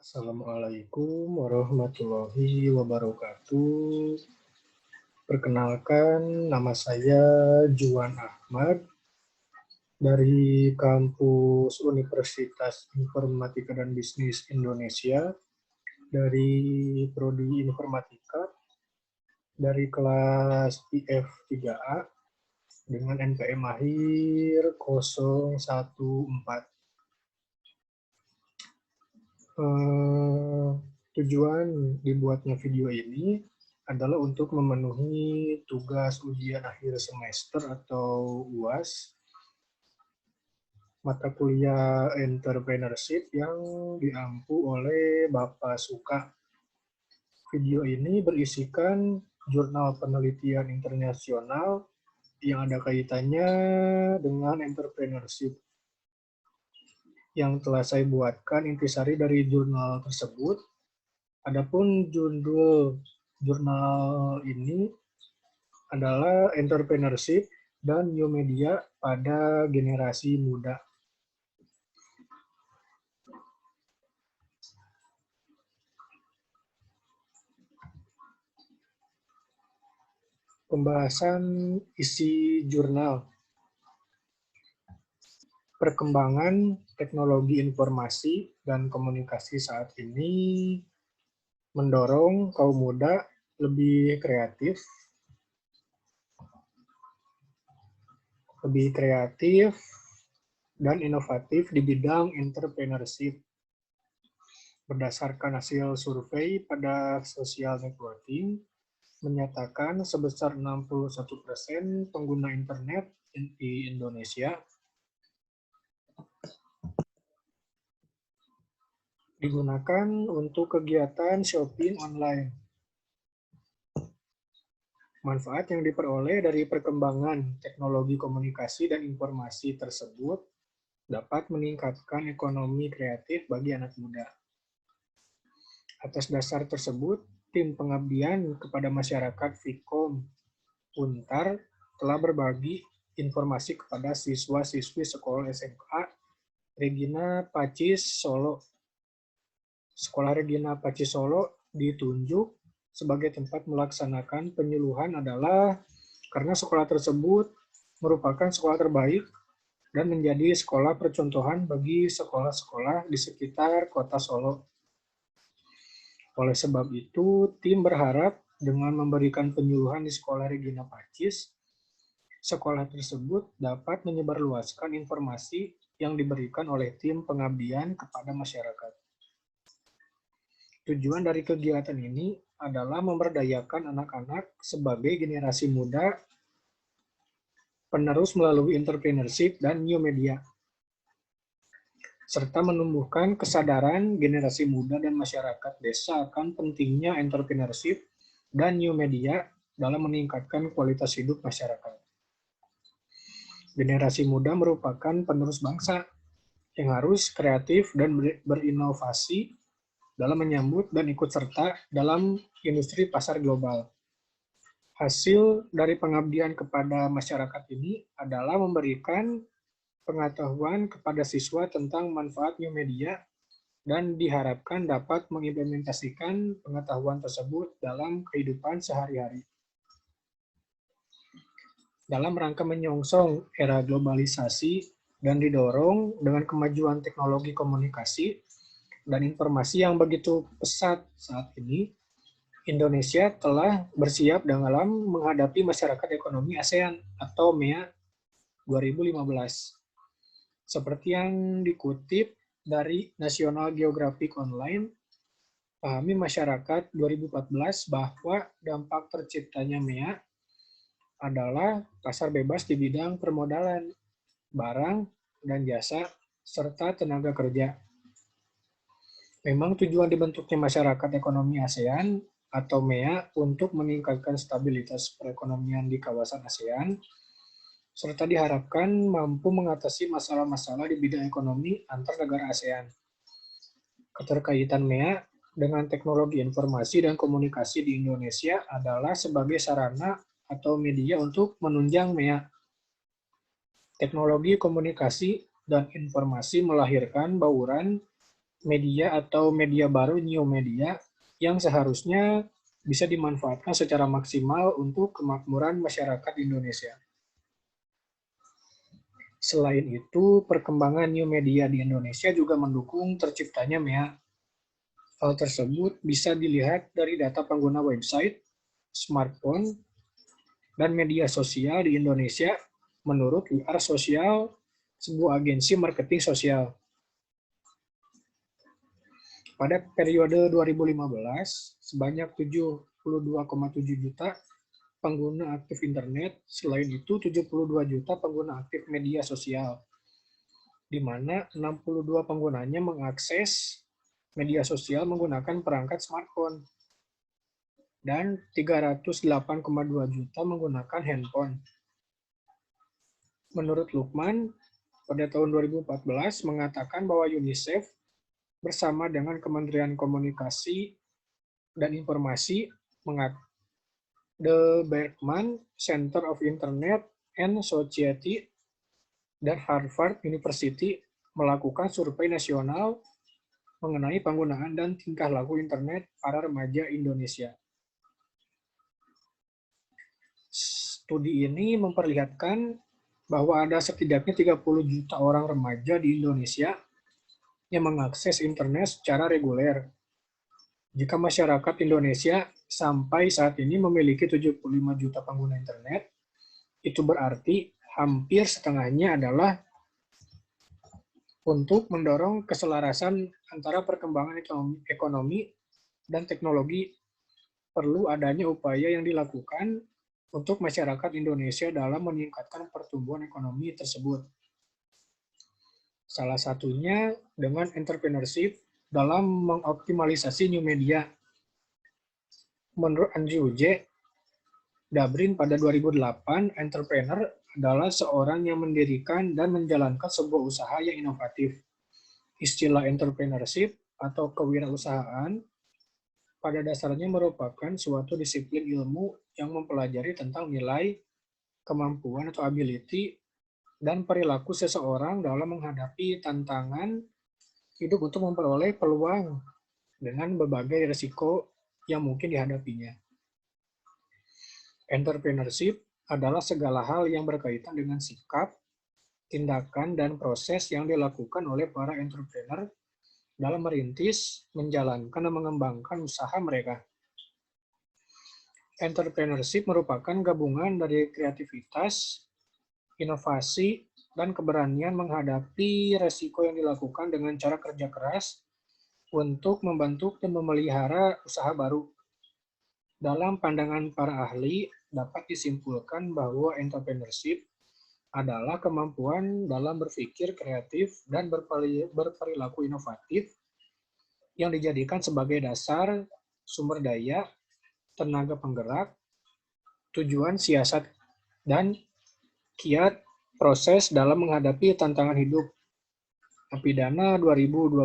Assalamualaikum warahmatullahi wabarakatuh. Perkenalkan, nama saya Juan Ahmad dari kampus Universitas Informatika dan Bisnis Indonesia dari Prodi Informatika dari kelas IF3A dengan NPM akhir 014. Tujuan dibuatnya video ini adalah untuk memenuhi tugas ujian akhir semester atau UAS mata kuliah entrepreneurship yang diampu oleh Bapak Suka. Video ini berisikan jurnal penelitian internasional yang ada kaitannya dengan entrepreneurship yang telah saya buatkan intisari dari jurnal tersebut. Adapun judul jurnal ini adalah Entrepreneurship dan New Media pada Generasi Muda. Pembahasan isi jurnal. Perkembangan teknologi informasi dan komunikasi saat ini mendorong kaum muda lebih kreatif dan inovatif di bidang entrepreneurship. Berdasarkan hasil survei pada social networking, menyatakan sebesar 61% pengguna internet di Indonesia digunakan untuk kegiatan shopping online. Manfaat yang diperoleh dari perkembangan teknologi komunikasi dan informasi tersebut dapat meningkatkan ekonomi kreatif bagi anak muda. Atas dasar tersebut, tim pengabdian kepada masyarakat Vkom Untar telah berbagi informasi kepada siswa-siswi sekolah SMA Regina Pacis Solo. Sekolah Regina Pacis Solo ditunjuk sebagai tempat melaksanakan penyuluhan adalah karena sekolah tersebut merupakan sekolah terbaik dan menjadi sekolah percontohan bagi sekolah-sekolah di sekitar kota Solo. Oleh sebab itu, tim berharap dengan memberikan penyuluhan di sekolah Regina Pacis, sekolah tersebut dapat menyebarluaskan informasi yang diberikan oleh tim pengabdian kepada masyarakat. Tujuan dari kegiatan ini adalah memberdayakan anak-anak sebagai generasi muda penerus melalui entrepreneurship dan new media, serta menumbuhkan kesadaran generasi muda dan masyarakat desa akan pentingnya entrepreneurship dan new media dalam meningkatkan kualitas hidup masyarakat. Generasi muda merupakan penerus bangsa yang harus kreatif dan berinovasi dalam menyambut dan ikut serta dalam industri pasar global. Hasil dari pengabdian kepada masyarakat ini adalah memberikan pengetahuan kepada siswa tentang manfaat new media dan diharapkan dapat mengimplementasikan pengetahuan tersebut dalam kehidupan sehari-hari. Dalam rangka menyongsong era globalisasi dan didorong dengan kemajuan teknologi komunikasi dan informasi yang begitu pesat saat ini, Indonesia telah bersiap dalam menghadapi masyarakat ekonomi ASEAN atau MEA 2015. Seperti yang dikutip dari National Geographic Online, pahami masyarakat 2014 bahwa dampak terciptanya MEA adalah pasar bebas di bidang permodalan, barang, dan jasa, serta tenaga kerja. Memang tujuan dibentuknya masyarakat ekonomi ASEAN atau MEA untuk meningkatkan stabilitas perekonomian di kawasan ASEAN, serta diharapkan mampu mengatasi masalah-masalah di bidang ekonomi antar negara ASEAN. Keterkaitan MEA dengan teknologi informasi dan komunikasi di Indonesia adalah sebagai sarana atau media untuk menunjang MEA. Teknologi komunikasi dan informasi melahirkan bauran media atau media baru new media yang seharusnya bisa dimanfaatkan secara maksimal untuk kemakmuran masyarakat Indonesia. Selain itu, perkembangan new media di Indonesia juga mendukung terciptanya MEA. Hal tersebut bisa dilihat dari data pengguna website, smartphone, dan media sosial di Indonesia menurut WR Sosial, sebuah agensi marketing sosial. Pada periode 2015, sebanyak 72,7 juta pengguna aktif internet, selain itu 72 juta pengguna aktif media sosial, di mana 62 penggunanya mengakses media sosial menggunakan perangkat smartphone, dan 308,2 juta menggunakan handphone. Menurut Lukman, pada tahun 2014 mengatakan bahwa UNICEF bersama dengan Kementerian Komunikasi dan Informasi The Berkman Center of Internet and Society dan Harvard University melakukan survei nasional mengenai penggunaan dan tingkah laku internet para remaja Indonesia. Studi ini memperlihatkan bahwa ada setidaknya 30 juta orang remaja di Indonesia yang mengakses internet secara reguler. Jika masyarakat Indonesia sampai saat ini memiliki 75 juta pengguna internet, itu berarti hampir setengahnya adalah untuk mendorong keselarasan antara perkembangan ekonomi dan teknologi. Perlu adanya upaya yang dilakukan untuk masyarakat Indonesia dalam meningkatkan pertumbuhan ekonomi tersebut. Salah satunya dengan entrepreneurship dalam mengoptimalisasi new media. Menurut Andrew J. Dabrin pada 2008, entrepreneur adalah seorang yang mendirikan dan menjalankan sebuah usaha yang inovatif. Istilah entrepreneurship atau kewirausahaan pada dasarnya merupakan suatu disiplin ilmu yang mempelajari tentang nilai, kemampuan atau ability, dan perilaku seseorang dalam menghadapi tantangan hidup untuk memperoleh peluang dengan berbagai risiko yang mungkin dihadapinya. Entrepreneurship adalah segala hal yang berkaitan dengan sikap, tindakan, dan proses yang dilakukan oleh para entrepreneur dalam merintis, menjalankan, dan mengembangkan usaha mereka. Entrepreneurship merupakan gabungan dari kreativitas, inovasi, dan keberanian menghadapi resiko yang dilakukan dengan cara kerja keras untuk membentuk dan memelihara usaha baru. Dalam pandangan para ahli, dapat disimpulkan bahwa entrepreneurship adalah kemampuan dalam berpikir kreatif dan berperilaku inovatif yang dijadikan sebagai dasar, sumber daya, tenaga penggerak, tujuan siasat, dan kiat proses dalam menghadapi tantangan hidup. Apidana 2012.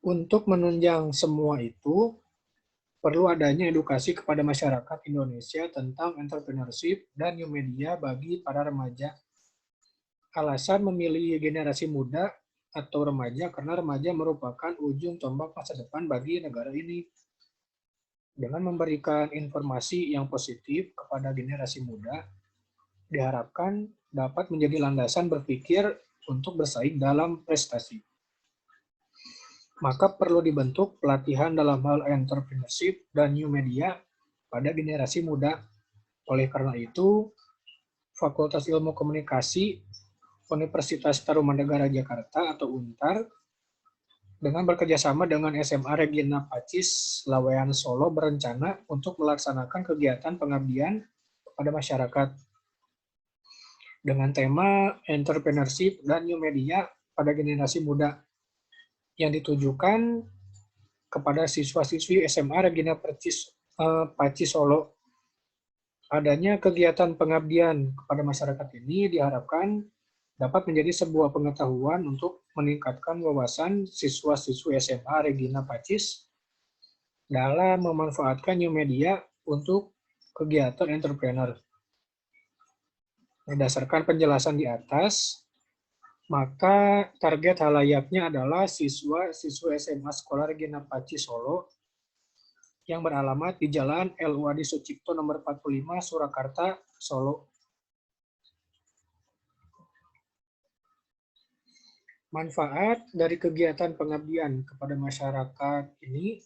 Untuk menunjang semua itu, perlu adanya edukasi kepada masyarakat Indonesia tentang entrepreneurship dan new media bagi para remaja. Alasan memilih generasi muda atau remaja karena remaja merupakan ujung tombak masa depan bagi negara ini. Dengan memberikan informasi yang positif kepada generasi muda, diharapkan dapat menjadi landasan berpikir untuk bersaing dalam prestasi. Maka perlu dibentuk pelatihan dalam hal entrepreneurship dan new media pada generasi muda. Oleh karena itu, Fakultas Ilmu Komunikasi Universitas Tarumanegara Jakarta atau UNTAR dengan bekerjasama dengan SMA Regina Pacis Lawean Solo berencana untuk melaksanakan kegiatan pengabdian kepada masyarakat dengan tema entrepreneurship dan new media pada generasi muda yang ditujukan kepada siswa-siswi SMA Regina Pacis Solo. Adanya kegiatan pengabdian kepada masyarakat ini diharapkan dapat menjadi sebuah pengetahuan untuk meningkatkan wawasan siswa-siswi SMA Regina Pacis dalam memanfaatkan new media untuk kegiatan entrepreneur. Berdasarkan penjelasan di atas, Maka target halayaknya adalah siswa-siswa SMA Sekolah Regina Paci Solo yang beralamat di Jalan LU Adi Sucipto nomor 45 Surakarta, Solo. Manfaat dari kegiatan pengabdian kepada masyarakat ini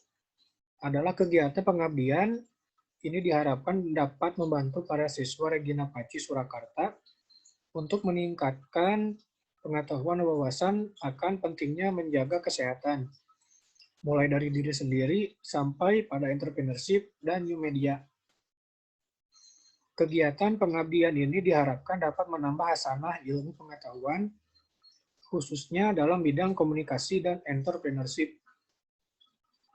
adalah kegiatan pengabdian ini diharapkan dapat membantu para siswa Regina Paci Surakarta untuk meningkatkan pengetahuan dan wawasan akan pentingnya menjaga kesehatan, mulai dari diri sendiri sampai pada entrepreneurship dan new media. Kegiatan pengabdian ini diharapkan dapat menambah hasanah ilmu pengetahuan, khususnya dalam bidang komunikasi dan entrepreneurship,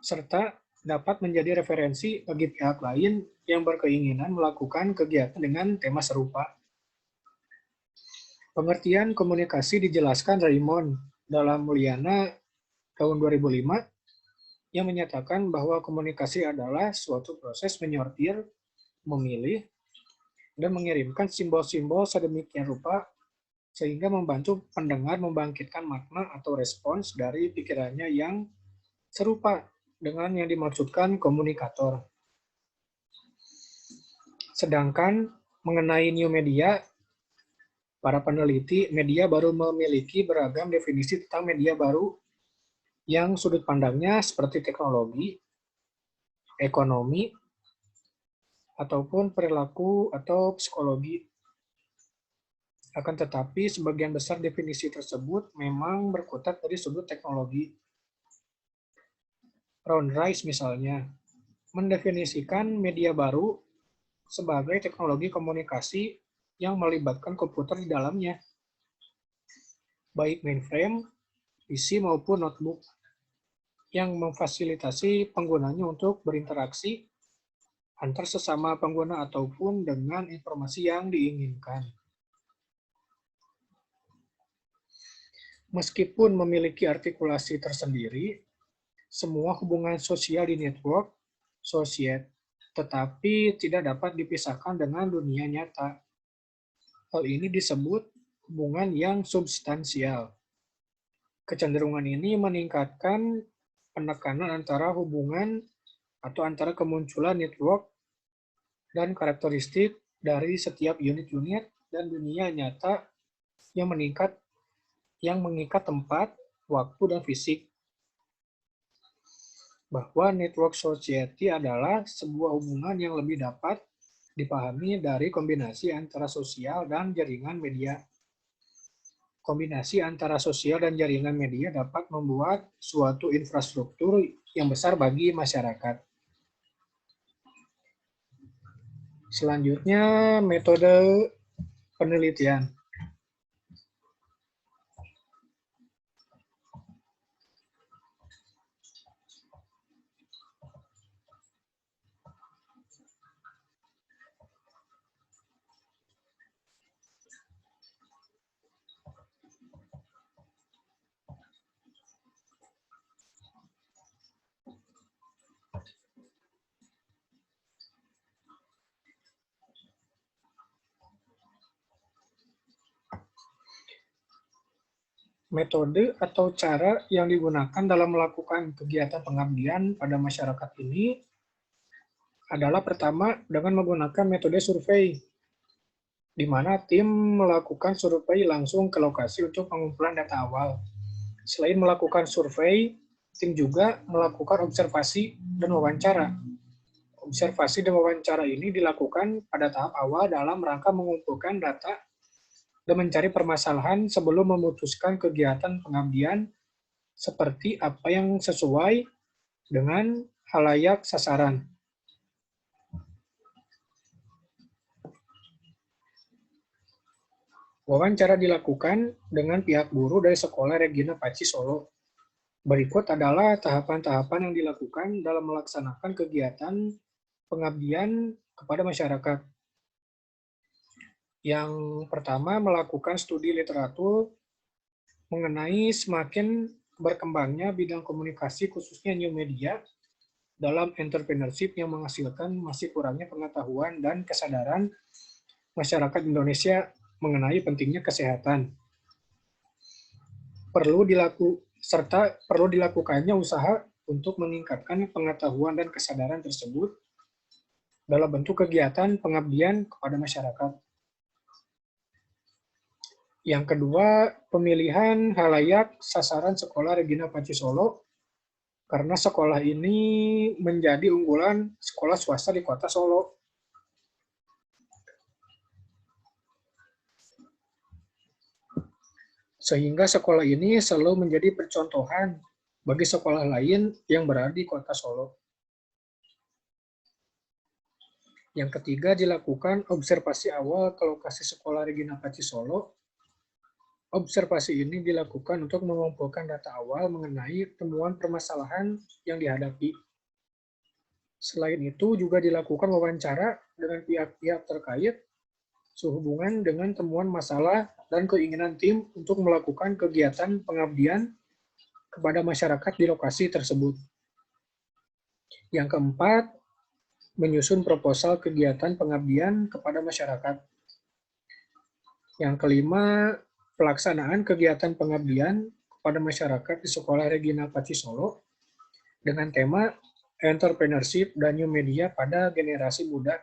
serta dapat menjadi referensi bagi pihak lain yang berkeinginan melakukan kegiatan dengan tema serupa. Pengertian komunikasi dijelaskan Raymond dalam Mulyana tahun 2005 yang menyatakan bahwa komunikasi adalah suatu proses menyortir, memilih, dan mengirimkan simbol-simbol sedemikian rupa sehingga membantu pendengar membangkitkan makna atau respons dari pikirannya yang serupa dengan yang dimaksudkan komunikator. Sedangkan mengenai new media, para peneliti media baru memiliki beragam definisi tentang media baru yang sudut pandangnya seperti teknologi, ekonomi, ataupun perilaku atau psikologi. Akan tetapi, sebagian besar definisi tersebut memang berkutat dari sudut teknologi. Ron Rice misalnya, mendefinisikan media baru sebagai teknologi komunikasi yang melibatkan komputer di dalamnya, baik mainframe, PC maupun notebook, yang memfasilitasi penggunanya untuk berinteraksi antar sesama pengguna ataupun dengan informasi yang diinginkan. Meskipun memiliki artikulasi tersendiri, semua hubungan sosial di network, tetapi tidak dapat dipisahkan dengan dunia nyata. Hal ini disebut hubungan yang substansial. Kecenderungan ini meningkatkan penekanan antara hubungan atau antara kemunculan network dan karakteristik dari setiap unit-unit dan dunia nyata yang mengikat tempat, waktu, dan fisik. Bahwa network society adalah sebuah hubungan yang lebih dapat dipahami dari kombinasi antara sosial dan jaringan media. Kombinasi antara sosial dan jaringan media dapat membuat suatu infrastruktur yang besar bagi masyarakat. Selanjutnya, metode penelitian. Metode atau cara yang digunakan dalam melakukan kegiatan pengabdian pada masyarakat ini adalah pertama dengan menggunakan metode survei, di mana tim melakukan survei langsung ke lokasi untuk pengumpulan data awal. Selain melakukan survei, tim juga melakukan observasi dan wawancara. Observasi dan wawancara ini dilakukan pada tahap awal dalam rangka mengumpulkan data dan mencari permasalahan sebelum memutuskan kegiatan pengabdian seperti apa yang sesuai dengan halayak sasaran. Wawancara dilakukan dengan pihak guru dari Sekolah Regina Paci Solo. Berikut adalah tahapan-tahapan yang dilakukan dalam melaksanakan kegiatan pengabdian kepada masyarakat. Yang pertama, melakukan studi literatur mengenai semakin berkembangnya bidang komunikasi khususnya new media dalam entrepreneurship yang menghasilkan masih kurangnya pengetahuan dan kesadaran masyarakat Indonesia mengenai pentingnya kesehatan. perlu dilakukannya usaha untuk meningkatkan pengetahuan dan kesadaran tersebut dalam bentuk kegiatan pengabdian kepada masyarakat. Yang kedua, pemilihan halayak sasaran Sekolah Regina Paci Solo, karena sekolah ini menjadi unggulan sekolah swasta di kota Solo. Sehingga sekolah ini selalu menjadi percontohan bagi sekolah lain yang berada di kota Solo. Yang ketiga, dilakukan observasi awal ke lokasi Sekolah Regina Paci Solo. Observasi ini dilakukan untuk mengumpulkan data awal mengenai temuan permasalahan yang dihadapi. Selain itu, juga dilakukan wawancara dengan pihak-pihak terkait sehubungan dengan temuan masalah dan keinginan tim untuk melakukan kegiatan pengabdian kepada masyarakat di lokasi tersebut. Yang keempat, menyusun proposal kegiatan pengabdian kepada masyarakat. Yang kelima, pelaksanaan kegiatan pengabdian kepada masyarakat di Sekolah Regina Paci Solo dengan tema entrepreneurship dan new media pada generasi muda.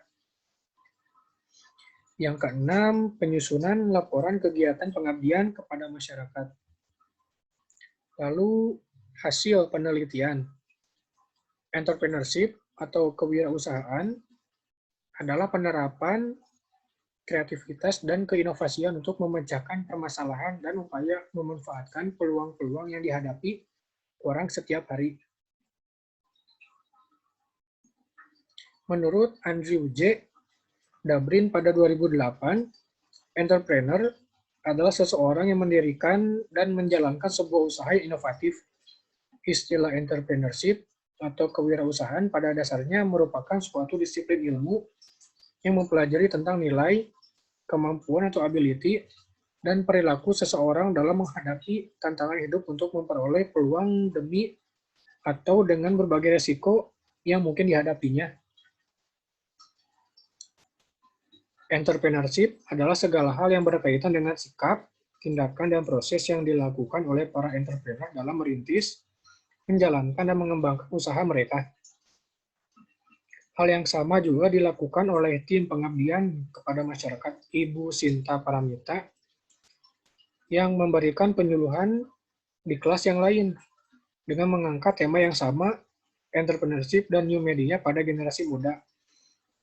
Yang keenam, penyusunan laporan kegiatan pengabdian kepada masyarakat. Lalu, hasil penelitian. Entrepreneurship atau kewirausahaan adalah penerapan kreativitas dan keinovasian untuk memecahkan permasalahan dan upaya memanfaatkan peluang-peluang yang dihadapi orang setiap hari. Menurut Andrew J. Dabrin pada 2008, entrepreneur adalah seseorang yang mendirikan dan menjalankan sebuah usaha yang inovatif. Istilah entrepreneurship atau kewirausahaan pada dasarnya merupakan suatu disiplin ilmu yang mempelajari tentang nilai, kemampuan atau ability, dan perilaku seseorang dalam menghadapi tantangan hidup untuk memperoleh peluang demi atau dengan berbagai resiko yang mungkin dihadapinya. Entrepreneurship adalah segala hal yang berkaitan dengan sikap, tindakan, dan proses yang dilakukan oleh para entrepreneur dalam merintis, menjalankan, dan mengembangkan usaha mereka. Hal yang sama juga dilakukan oleh tim pengabdian kepada masyarakat Ibu Sinta Paramita yang memberikan penyuluhan di kelas yang lain dengan mengangkat tema yang sama, entrepreneurship dan new media pada generasi muda.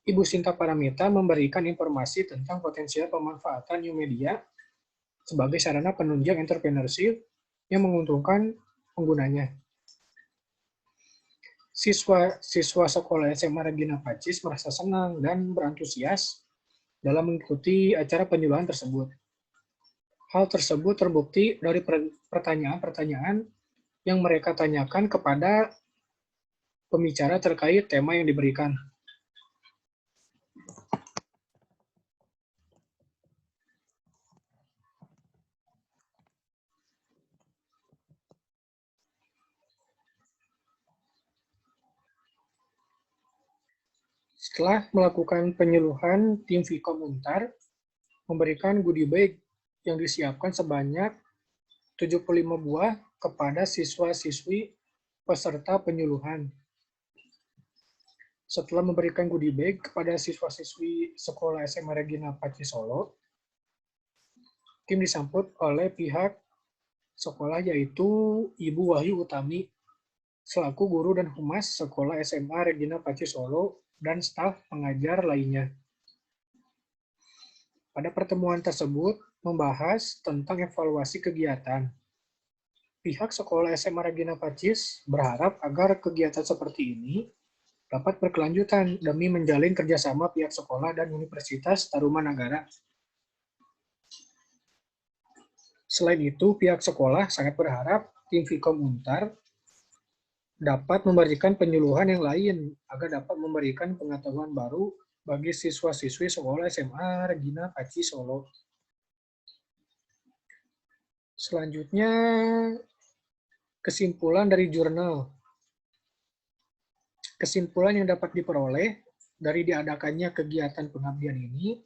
Ibu Sinta Paramita memberikan informasi tentang potensial pemanfaatan new media sebagai sarana penunjang entrepreneurship yang menguntungkan penggunanya. Siswa sekolah SMA Regina Pacis merasa senang dan berantusias dalam mengikuti acara penyuluhan tersebut. Hal tersebut terbukti dari pertanyaan-pertanyaan yang mereka tanyakan kepada pembicara terkait tema yang diberikan. Setelah melakukan penyuluhan, tim Vkom Untar memberikan goodie bag yang disiapkan sebanyak 75 buah kepada siswa-siswi peserta penyuluhan. Setelah memberikan goodie bag kepada siswa-siswi sekolah SMA Regina Paci Solo, tim disambut oleh pihak sekolah yaitu Ibu Wahyu Utami selaku guru dan humas sekolah SMA Regina Paci Solo dan staf pengajar lainnya. Pada pertemuan tersebut membahas tentang evaluasi kegiatan. Pihak sekolah SMA Regina Pacis berharap agar kegiatan seperti ini dapat berkelanjutan demi menjalin kerjasama pihak sekolah dan Universitas Tarumanagara. Selain itu, pihak sekolah sangat berharap tim Vkom Untar dapat memberikan penyuluhan yang lain agar dapat memberikan pengetahuan baru bagi siswa-siswi sekolah SMA Regina Paci Solo. Selanjutnya, kesimpulan dari jurnal. Kesimpulan yang dapat diperoleh dari diadakannya kegiatan pengabdian ini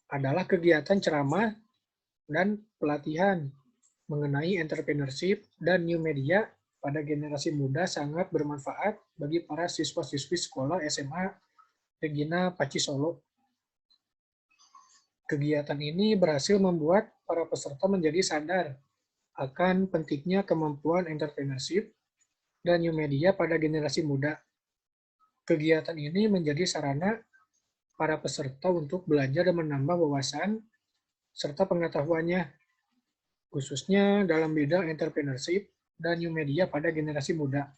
adalah kegiatan ceramah dan pelatihan mengenai entrepreneurship dan new media pada generasi muda sangat bermanfaat bagi para siswa-siswi sekolah SMA Regina Paci Solo. Kegiatan ini berhasil membuat para peserta menjadi sadar akan pentingnya kemampuan entrepreneurship dan new media pada generasi muda. Kegiatan ini menjadi sarana para peserta untuk belajar dan menambah wawasan serta pengetahuannya, khususnya dalam bidang entrepreneurship dan new media pada generasi muda.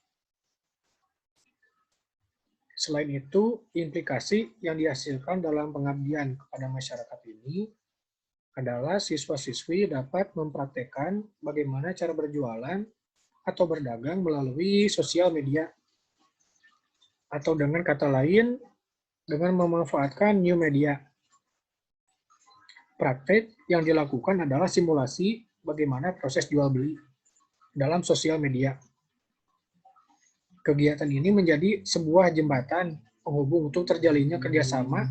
Selain itu, implikasi yang dihasilkan dalam pengabdian kepada masyarakat ini adalah siswa-siswi dapat mempraktekkan bagaimana cara berjualan atau berdagang melalui sosial media. Atau dengan kata lain, dengan memanfaatkan new media. Praktek yang dilakukan adalah simulasi bagaimana proses jual beli dalam sosial media. Kegiatan ini menjadi sebuah jembatan penghubung untuk terjalinnya kerjasama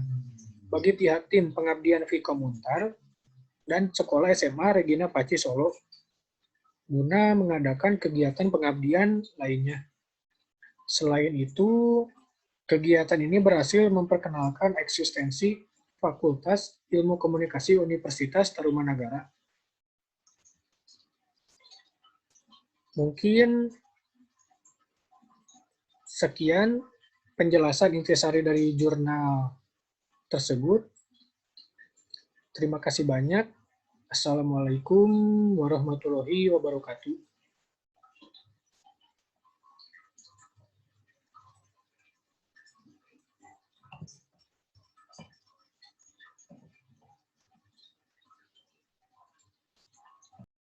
bagi pihak tim pengabdian Vkom Untar dan Sekolah SMA Regina Paci Solo guna mengadakan kegiatan pengabdian lainnya. Selain itu, kegiatan ini berhasil memperkenalkan eksistensi Fakultas Ilmu Komunikasi Universitas Tarumanagara. Mungkin sekian penjelasan intisari dari jurnal tersebut. Terima kasih banyak. Assalamualaikum warahmatullahi wabarakatuh.